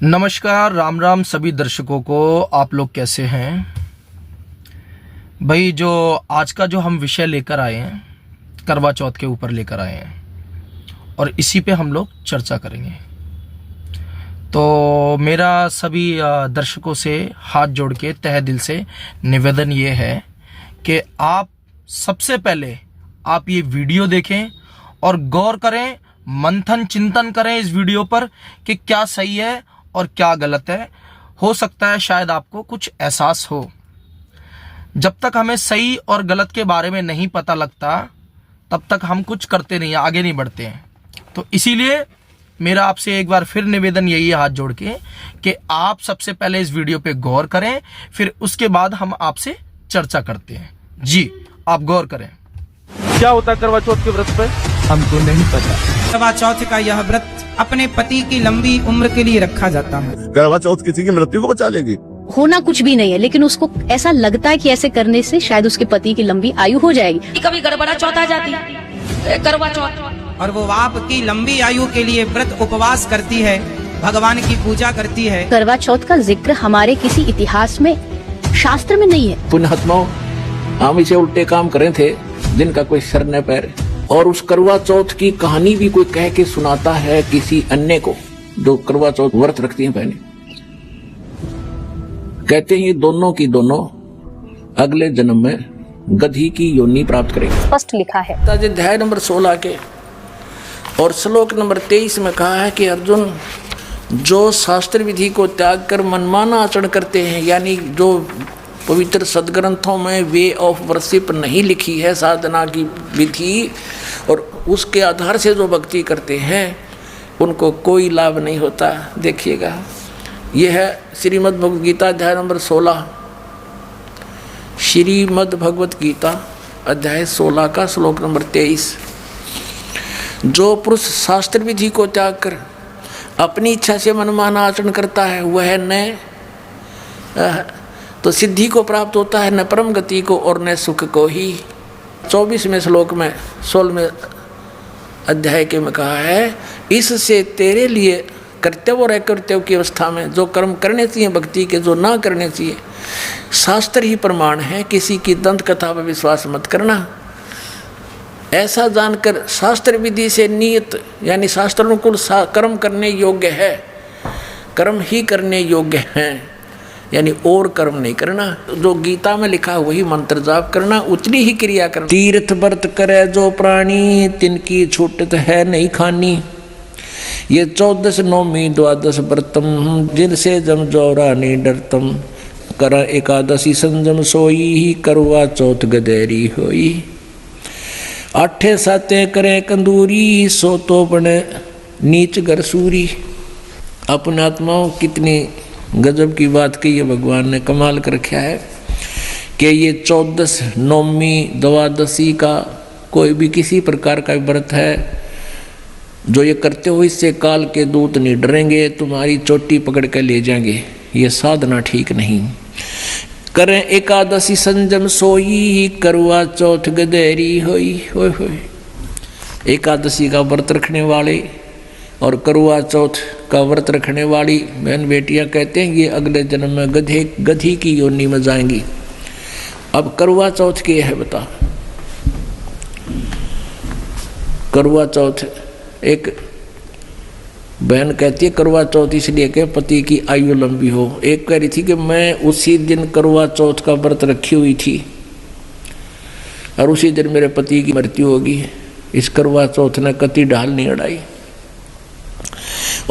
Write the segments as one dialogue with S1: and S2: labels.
S1: नमस्कार, राम राम सभी दर्शकों को। आप लोग कैसे हैं भाई? जो आज का जो हम विषय लेकर आए हैं, करवा चौथ के ऊपर लेकर आए हैं और इसी पे हम लोग चर्चा करेंगे। तो मेरा सभी दर्शकों से हाथ जोड़ के तहे दिल से निवेदन ये है कि आप सबसे पहले आप ये वीडियो देखें और गौर करें, मंथन चिंतन करें इस वीडियो पर कि क्या सही है और क्या गलत है। हो सकता है शायद आपको कुछ एहसास हो। जब तक हमें सही और गलत के बारे में नहीं पता लगता तब तक हम कुछ करते नहीं, आगे नहीं बढ़ते हैं। तो इसीलिए मेरा आपसे एक बार फिर निवेदन यही है हाथ जोड़ के कि आप सबसे पहले इस वीडियो पे गौर करें, फिर उसके बाद हम आपसे चर्चा करते हैं। जी, आप गौर करें।
S2: क्या होता है करवा चौथ के व्रत पे?
S1: हमको नहीं पता।
S3: करवा चौथ का यह व्रत अपने पति की लंबी उम्र के लिए रखा जाता है।
S4: करवा चौथ किसी की मृत्यु को बचा लेगी?
S5: होना कुछ भी नहीं है, लेकिन उसको ऐसा लगता है कि ऐसे करने से शायद उसके पति की लंबी आयु हो जाएगी।
S6: कभी गड़बड़ा चौथ आ जाती है, करवा चौथ,
S3: और वो आपकी लंबी आयु के लिए व्रत उपवास करती है, भगवान की पूजा करती है।
S5: करवा चौथ का जिक्र हमारे किसी इतिहास में, शास्त्र में नहीं है।
S7: पुण्यात्माओं, हम इसे उल्टे काम करे थे जिनका कोई सर न पैर। और उस करवा चौथ की कहानी भी कोई कह के सुनाता है किसी अन्य को जो करवा चौथ व्रत रखती हैं बहनें। कहते हैं ये दोनों की दोनों अगले जन्म में गधी की योनि प्राप्त करेंगे।
S5: स्पष्ट लिखा है
S7: अध्याय नंबर 16 के और श्लोक नंबर 23 में कहा है कि अर्जुन, जो शास्त्र विधि को त्याग कर मनमाना आचरण करते हैं, यानी जो पवित्र सदग्रंथों में वे ऑफ वर्शिप नहीं लिखी है, साधना की विधि, और उसके आधार से जो भक्ति करते हैं उनको कोई लाभ नहीं होता। देखिएगा, यह है श्रीमद् भगवद गीता अध्याय नंबर 16, श्रीमद् भगवद गीता अध्याय 16 का श्लोक नंबर 23। जो पुरुष शास्त्र विधि को त्याग कर अपनी इच्छा से मनमाना आचरण करता है वह न तो सिद्धि को प्राप्त होता है, न परम गति को और न सुख को ही। 24वें श्लोक में 16वें अध्याय के में कहा है, इससे तेरे लिए कर्तव्य और अकर्तव्य की अवस्था में जो कर्म करने चाहिए भक्ति के, जो ना करने चाहिए, शास्त्र ही प्रमाण है। किसी की दंत कथा पर विश्वास मत करना। ऐसा जानकर शास्त्र विधि से नियत यानी शास्त्र अनुकूल कर्म करने योग्य है, कर्म ही करने योग्य हैं, यानी और कर्म नहीं करना। जो गीता में लिखा वही मंत्र जाप करना, उतनी ही क्रिया करना। तीर्थ व्रत करे जो प्राणी, तिनकी छूटत है नहीं खानी। ये 14 नौमी 12 व्रतम, जिनसे जम जोरा नहीं डरतम। कर एकादशी संजम सोई ही, करवा चौथ गदेरी होई। 8 साते करे कंदूरी, सो तो बने नीच गरसूरी। अपने आत्माओं, कितनी गजब की बात की है भगवान ने, कमाल कर रखा है कि ये 14 नौमी 12 का कोई भी किसी प्रकार का व्रत है जो ये करते हो, इससे काल के दूत नहीं डरेंगे, तुम्हारी चोटी पकड़ कर ले जाएंगे। ये साधना ठीक नहीं। करें एकादशी संजम सोई, करवा चौथ गदेरी होई। होय होय। एकादशी का व्रत रखने वाले और करवा चौथ का व्रत रखने वाली बहन बेटियां कहते हैं ये अगले जन्म में गधी की योनि में जाएंगी। अब करवा चौथ के है बता। करवा चौथ, एक बहन कहती है करवा चौथ इसलिए कि पति की आयु लंबी हो। एक कह रही थी कि मैं उसी दिन करवा चौथ का व्रत रखी हुई थी और उसी दिन मेरे पति की मृत्यु होगी। इस करवा चौथ ने कति ढाल नहीं अड़ाई।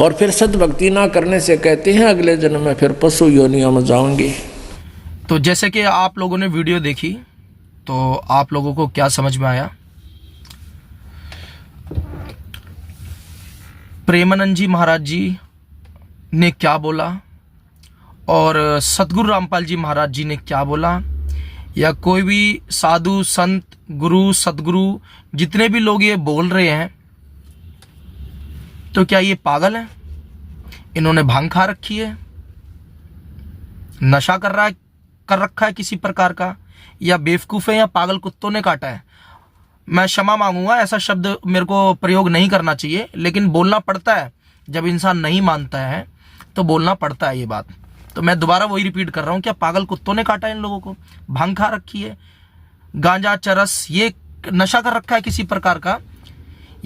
S7: और फिर सद्भक्ति ना करने से कहते हैं अगले जन्म में फिर पशु योनियों में जाओगे।
S1: तो जैसे कि आप लोगों ने वीडियो देखी तो आप लोगों को क्या समझ में आया? प्रेमानंद जी महाराज जी ने क्या बोला और सतगुरु रामपाल जी महाराज जी ने क्या बोला, या कोई भी साधु संत गुरु सतगुरु जितने भी लोग ये बोल रहे हैं, तो क्या ये पागल है? इन्होंने भांग खा रखी है, नशा कर रखा है किसी प्रकार का, या बेवकूफ़ है, या पागल कुत्तों ने काटा है? मैं क्षमा मांगूंगा, ऐसा शब्द मेरे को प्रयोग नहीं करना चाहिए, लेकिन बोलना पड़ता है। जब इंसान नहीं मानता है तो बोलना पड़ता है ये बात। तो मैं दोबारा वही रिपीट कर रहा हूं, क्या पागल कुत्तों ने काटा इन लोगों को? भांग खा रखी है, गांजा चरस, ये नशा कर रखा है किसी प्रकार का।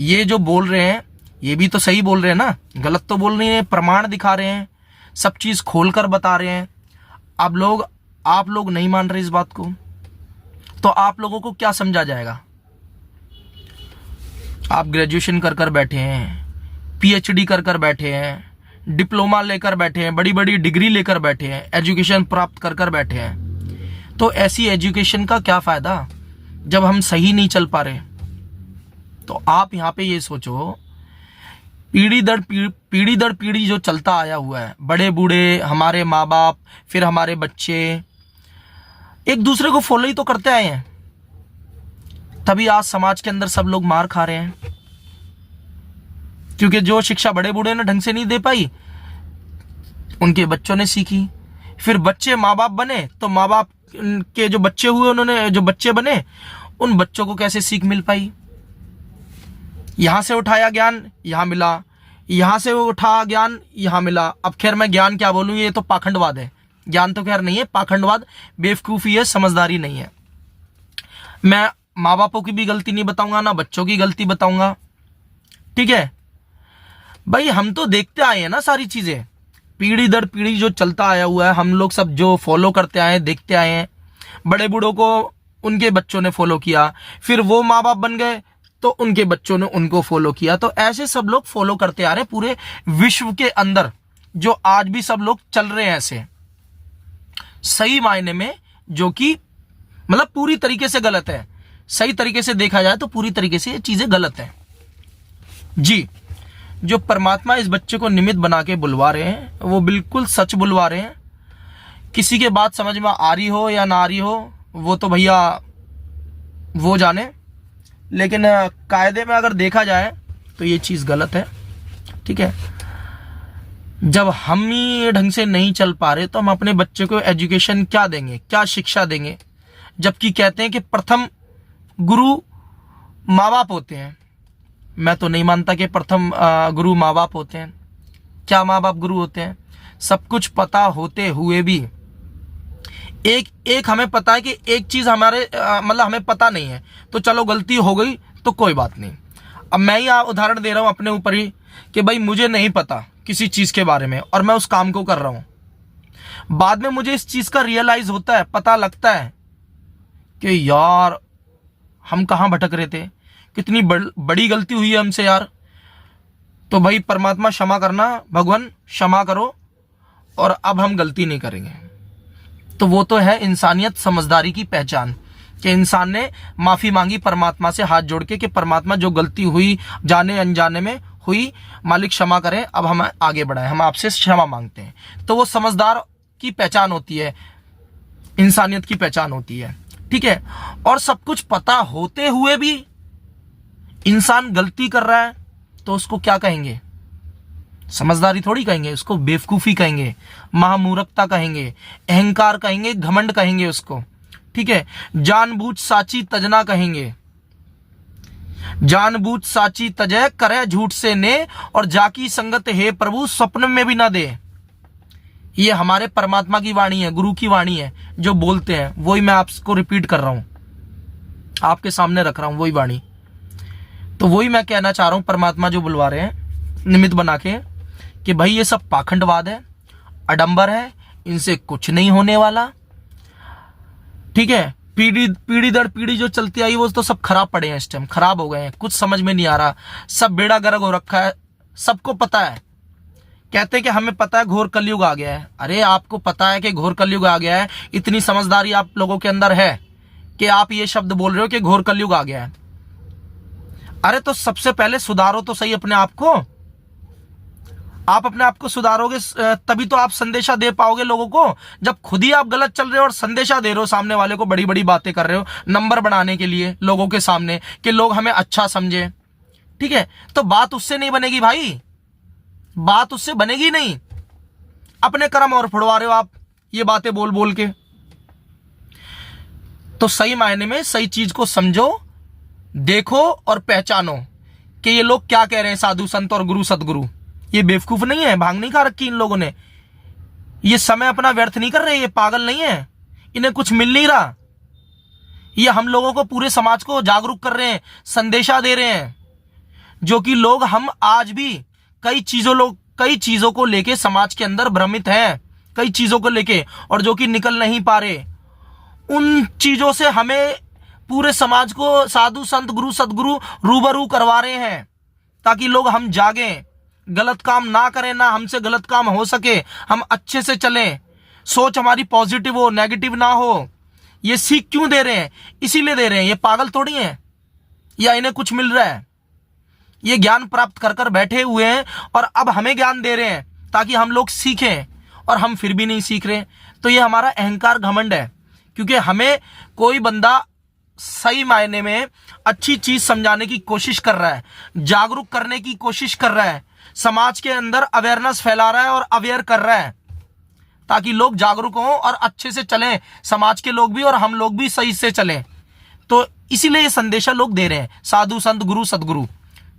S1: ये जो बोल रहे हैं ये भी तो सही बोल रहे हैं ना, गलत तो बोल नहीं है, प्रमाण दिखा रहे हैं, सब चीज खोल कर बता रहे हैं। आप लोग नहीं मान रहे इस बात को, तो आप लोगों को क्या समझा जाएगा? आप ग्रेजुएशन कर कर बैठे हैं, पीएचडी कर कर बैठे हैं, डिप्लोमा लेकर बैठे हैं, बड़ी बड़ी डिग्री लेकर बैठे हैं, एजुकेशन प्राप्त कर कर बैठे हैं। तो ऐसी एजुकेशन का क्या फायदा जब हम सही नहीं चल पा रहे? तो आप यहां पे ये सोचो, पीढ़ी दर पीढ़ी जो चलता आया हुआ है, बड़े बूढ़े, हमारे माँ बाप, फिर हमारे बच्चे एक दूसरे को फॉलो ही तो करते आए हैं, तभी आज समाज के अंदर सब लोग मार खा रहे हैं। क्योंकि जो शिक्षा बड़े बूढ़े ने ढंग से नहीं दे पाई, उनके बच्चों ने सीखी, फिर बच्चे माँ बाप बने, तो माँ बाप के जो बच्चे हुए, उन्होंने जो बच्चे बने, उन बच्चों को कैसे सीख मिल पाई? यहां से उठाया ज्ञान यहां मिला, यहां से उठा ज्ञान यहां मिला। अब खैर मैं ज्ञान क्या बोलूं, ये तो पाखंडवाद है, ज्ञान तो खैर नहीं है, पाखंडवाद, बेवकूफी है, समझदारी नहीं है। मैं माँ बापों की भी गलती नहीं बताऊंगा, ना बच्चों की गलती बताऊंगा, ठीक है भाई? हम तो देखते आए हैं ना सारी चीजें, पीढ़ी दर पीढ़ी जो चलता आया हुआ है, हम लोग सब जो फॉलो करते आए हैं, देखते आए हैं। बड़े बूढ़ों को उनके बच्चों ने फॉलो किया, फिर वो माँ बाप बन गए तो उनके बच्चों ने उनको फॉलो किया। तो ऐसे सब लोग फॉलो करते आ रहे हैं पूरे विश्व के अंदर, जो आज भी सब लोग चल रहे हैं ऐसे, सही मायने में, जो कि मतलब पूरी तरीके से गलत है। सही तरीके से देखा जाए तो पूरी तरीके से ये चीजें गलत है जी। जो परमात्मा इस बच्चे को निमित्त बना के बुलवा रहे हैं, वो बिल्कुल सच बुलवा रहे हैं। किसी के बात समझ में आ रही हो या ना आ रही हो, वो तो भैया वो जाने, लेकिन कायदे में अगर देखा जाए तो ये चीज गलत है, ठीक है? जब हम ही ढंग से नहीं चल पा रहे तो हम अपने बच्चे को एजुकेशन क्या देंगे, क्या शिक्षा देंगे? जबकि कहते हैं कि प्रथम गुरु माँ बाप होते हैं। मैं तो नहीं मानता कि प्रथम गुरु माँ बाप होते हैं। क्या माँ बाप गुरु होते हैं? सब कुछ पता होते हुए भी एक हमें पता है कि एक चीज हमारे मतलब हमें पता नहीं है, तो चलो गलती हो गई तो कोई बात नहीं। अब मैं ही उदाहरण दे रहा हूं अपने ऊपर ही कि भाई मुझे नहीं पता किसी चीज के बारे में और मैं उस काम को कर रहा हूं, बाद में मुझे इस चीज का रियलाइज होता है, पता लगता है कि यार हम कहां भटक रहे थे, कितनी बड़ी गलती हुई है हमसे यार। तो भाई परमात्मा क्षमा करना, भगवान क्षमा करो, और अब हम गलती नहीं करेंगे। तो वो तो है इंसानियत, समझदारी की पहचान, कि इंसान ने माफी मांगी परमात्मा से हाथ जोड़ के कि परमात्मा जो गलती हुई जाने अनजाने में हुई, मालिक क्षमा करें, अब हम आगे बढ़ाएं, हम आपसे क्षमा मांगते हैं। तो वो समझदार की पहचान होती है, इंसानियत की पहचान होती है, ठीक है? और सब कुछ पता होते हुए भी इंसान गलती कर रहा है तो उसको क्या कहेंगे? समझदारी थोड़ी कहेंगे, उसको बेवकूफी कहेंगे, महामूर्खता कहेंगे, अहंकार कहेंगे, घमंड कहेंगे उसको, ठीक है? जानबूझ साची तजना कहेंगे, जानबूझ साची तजय करे झूठ से ने, और जाकी संगत हे प्रभु स्वप्न में भी ना दे। ये हमारे परमात्मा की वाणी है, गुरु की वाणी है, जो बोलते हैं वही मैं आपको रिपीट कर रहा हूं, आपके सामने रख रहा हूं वही वाणी। तो वही मैं कहना चाह रहा हूं, परमात्मा जो बुलवा रहे हैं निमित्त बना के, कि भाई ये सब पाखंडवाद है, अडंबर है, इनसे कुछ नहीं होने वाला, ठीक है? पीढ़ी दर पीढ़ी जो चलती आई वो तो सब खराब पड़े हैं, इस टाइम खराब हो गए हैं, कुछ समझ में नहीं आ रहा, सब बेड़ा गर्क हो रखा है, सबको पता है। कहते हैं कि हमें पता है घोर कलयुग आ गया है। अरे आपको पता है कि घोर कलयुग आ गया है, इतनी समझदारी आप लोगों के अंदर है कि आप ये शब्द बोल रहे हो कि घोर कलयुग आ गया है? अरे तो सबसे पहले सुधारो तो सही अपने आप को। आप अपने आप को सुधारोगे तभी तो आप संदेशा दे पाओगे लोगों को। जब खुद ही आप गलत चल रहे हो और संदेशा दे रहे हो सामने वाले को, बड़ी बड़ी बातें कर रहे हो नंबर बनाने के लिए लोगों के सामने, कि लोग हमें अच्छा समझे, ठीक है? तो बात उससे नहीं बनेगी भाई, बात उससे बनेगी नहीं। अपने कर्म और फुड़वा रहे हो आप ये बातें बोल बोल के। तो सही मायने में सही चीज को समझो, देखो और पहचानो कि ये लोग क्या कह रहे हैं, साधु संत और गुरु सतगुरु, ये बेवकूफ नहीं है, भांग नहीं खा रखी इन लोगों ने, ये समय अपना व्यर्थ नहीं कर रहे, ये पागल नहीं है, इन्हें कुछ मिल नहीं रहा। ये हम लोगों को, पूरे समाज को जागरूक कर रहे हैं, संदेशा दे रहे हैं, जो कि लोग हम आज भी कई चीजों को लेके समाज के अंदर भ्रमित हैं, कई चीजों को लेके, और जो कि निकल नहीं पा रहे। उन चीजों से हमें पूरे समाज को साधु संत गुरु सदगुरु रूबरू करवा रहे हैं, ताकि लोग हम जागें, गलत काम ना करें, ना हमसे गलत काम हो सके, हम अच्छे से चलें, सोच हमारी पॉजिटिव हो, नेगेटिव ना हो। ये सीख क्यों दे रहे हैं? इसीलिए दे रहे हैं, ये पागल थोड़ी हैं या इन्हें कुछ मिल रहा है। ये ज्ञान प्राप्त कर कर बैठे हुए हैं और अब हमें ज्ञान दे रहे हैं ताकि हम लोग सीखें, और हम फिर भी नहीं सीख रहे। तो ये हमारा अहंकार घमंड है, क्योंकि हमें कोई बंदा सही मायने में अच्छी चीज समझाने की कोशिश कर रहा है, जागरूक करने की कोशिश कर रहा है, समाज के अंदर अवेयरनेस फैला रहा है और अवेयर कर रहा है, ताकि लोग जागरूक हों और अच्छे से चलें, समाज के लोग भी और हम लोग भी सही से चलें। तो इसीलिए ये संदेशा लोग दे रहे हैं, साधु संत गुरु सदगुरु,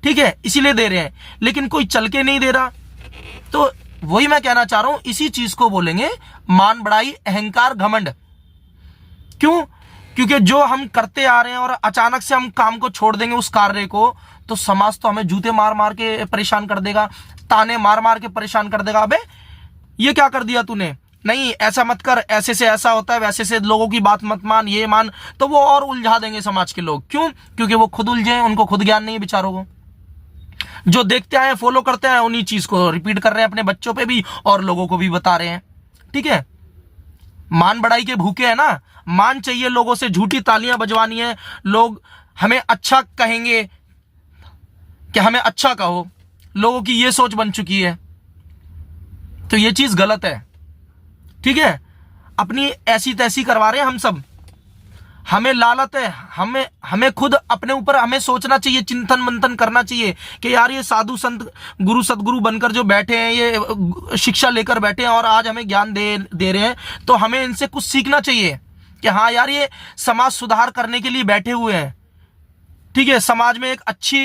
S1: ठीक है, इसीलिए दे रहे हैं, लेकिन कोई चल के नहीं दे रहा। तो वही मैं कहना चाह रहा हूं, इसी चीज को बोलेंगे मान बढ़ाई, अहंकार घमंड। क्यों? क्योंकि जो हम करते आ रहे हैं और अचानक से हम काम को छोड़ देंगे, उस कार्य को, तो समाज तो हमें जूते मार मार के परेशान कर देगा, ताने मार मार के परेशान कर देगा। अबे ये क्या कर दिया तूने, नहीं ऐसा मत कर, ऐसे से ऐसा होता है, वैसे से लोगों की बात मत मान, ये मान, तो वो और उलझा देंगे समाज के लोग। क्यों? क्योंकि वो खुद उलझे हैं, उनको खुद ज्ञान नहीं है बेचारों को। जो देखते आए, फॉलो करते हैं, उन्हीं चीज को रिपीट कर रहे हैं अपने बच्चों पे भी और लोगों को भी बता रहे हैं। ठीक है, मान बढ़ाई के भूखे है ना, मान चाहिए लोगों से, झूठी तालियां बजवानी है, लोग हमें अच्छा कहेंगे कि हमें अच्छा कहो, लोगों की ये सोच बन चुकी है। तो ये चीज गलत है, ठीक है, अपनी ऐसी तैसी करवा रहे हैं हम सब। हमें लालत है, हमें खुद अपने ऊपर हमें सोचना चाहिए, चिंतन मंथन करना चाहिए कि यार ये साधु संत गुरु सदगुरु बनकर जो बैठे हैं, ये शिक्षा लेकर बैठे हैं और आज हमें ज्ञान दे रहे हैं, तो हमें इनसे कुछ सीखना चाहिए कि हाँ यार ये समाज सुधार करने के लिए बैठे हुए हैं। ठीक है, समाज में एक अच्छी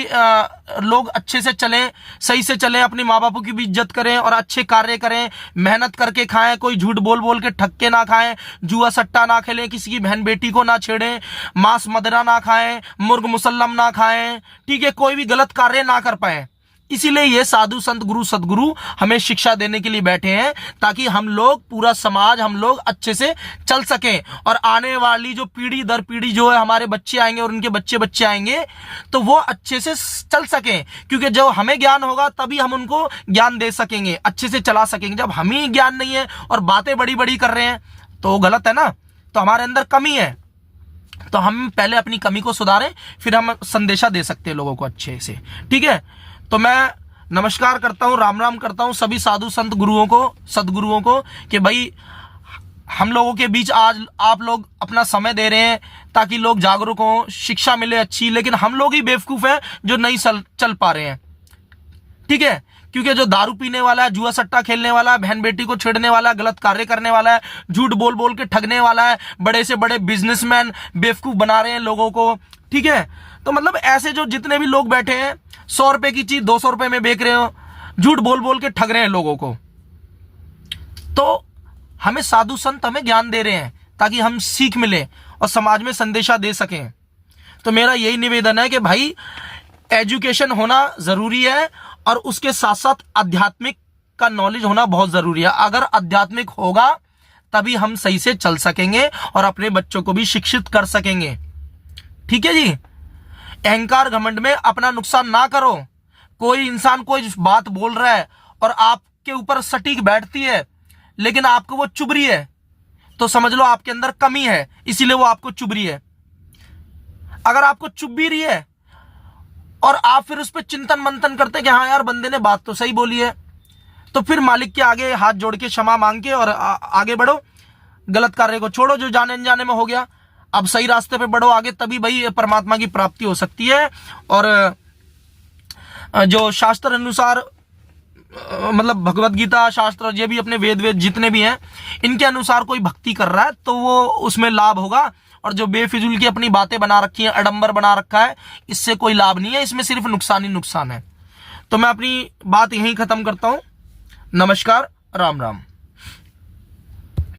S1: लोग अच्छे से चलें, सही से चलें, अपने माँ बापों की भी इज्जत करें और अच्छे कार्य करें, मेहनत करके खाएं, कोई झूठ बोल बोल के ठग के ना खाएं, जुआ सट्टा ना खेलें, किसी की बहन बेटी को ना छेड़ें, मांस मदिरा ना खाएं, मुर्ग मुसल्लम ना खाएं, ठीक है, कोई भी गलत कार्य ना कर पाए। इसीलिए ये साधु संत गुरु सदगुरु हमें शिक्षा देने के लिए बैठे हैं, ताकि हम लोग, पूरा समाज, हम लोग अच्छे से चल सकें, और आने वाली जो पीढ़ी दर पीढ़ी जो है, हमारे बच्चे आएंगे और उनके बच्चे बच्चे आएंगे, तो वो अच्छे से चल सकें। क्योंकि जब हमें ज्ञान होगा तभी हम उनको ज्ञान दे सकेंगे, अच्छे से चला सकेंगे। जब हम ही ज्ञान नहीं है और बातें बड़ी बड़ी कर रहे हैं तो गलत है ना, तो हमारे अंदर कमी है। तो हम पहले अपनी कमी को सुधारें, फिर हम संदेशा दे सकते हैं लोगों को अच्छे से। ठीक है, तो मैं नमस्कार करता हूं, राम राम करता हूं सभी साधु संत गुरुओं को, सदगुरुओं को, कि भाई हम लोगों के बीच आज आप लोग अपना समय दे रहे हैं ताकि लोग जागरूक हों, शिक्षा मिले अच्छी, लेकिन हम लोग ही बेवकूफ हैं जो नहीं चल पा रहे हैं। ठीक है, क्योंकि जो दारू पीने वाला है, जुआ सट्टा खेलने वाला है, बहन बेटी को छेड़ने वाला है, गलत कार्य करने वाला है, झूठ बोल बोल के ठगने वाला है, बड़े से बड़े बिजनेसमैन बेवकूफ बना रहे हैं लोगों को। ठीक है, तो मतलब ऐसे जो जितने भी लोग बैठे हैं, 100 रुपए की चीज 200 रुपए में बेच रहे हो, झूठ बोल बोल के ठग रहे हैं लोगों को। तो हमें साधु संत हमें ज्ञान दे रहे हैं ताकि हम सीख मिले और समाज में संदेशा दे सकें। तो मेरा यही निवेदन है कि भाई एजुकेशन होना जरूरी है और उसके साथ साथ आध्यात्मिक का नॉलेज होना बहुत जरूरी है। अगर आध्यात्मिक होगा तभी हम सही से चल सकेंगे और अपने बच्चों को भी शिक्षित कर सकेंगे। ठीक है जी, अहंकार घमंड में अपना नुकसान ना करो। कोई इंसान कोई बात बोल रहा है और आपके ऊपर सटीक बैठती है, लेकिन आपको वो चुभ रही है, तो समझ लो आपके अंदर कमी है, इसीलिए वो आपको चुभ रही है। अगर आपको चुभ भी रही है और आप फिर उस पर चिंतन मंथन करते कि हाँ यार बंदे ने बात तो सही बोली है, तो फिर मालिक के आगे हाथ जोड़ के क्षमा मांग के और आगे बढ़ो, गलत कार्य को छोड़ो जो जाने अनजाने में हो गया। अब सही रास्ते पे बढ़ो आगे, तभी भाई परमात्मा की प्राप्ति हो सकती है। और जो शास्त्र अनुसार, मतलब भगवत गीता शास्त्र, ये भी अपने वेद जितने भी हैं, इनके अनुसार कोई भक्ति कर रहा है तो वो उसमें लाभ होगा। और जो बेफिजूल की अपनी बातें बना रखी हैं, आडंबर बना रखा है, इससे कोई लाभ नहीं है, इसमें सिर्फ नुकसान ही नुकसान है। तो मैं अपनी बात यहीं खत्म करता हूं। नमस्कार, राम राम।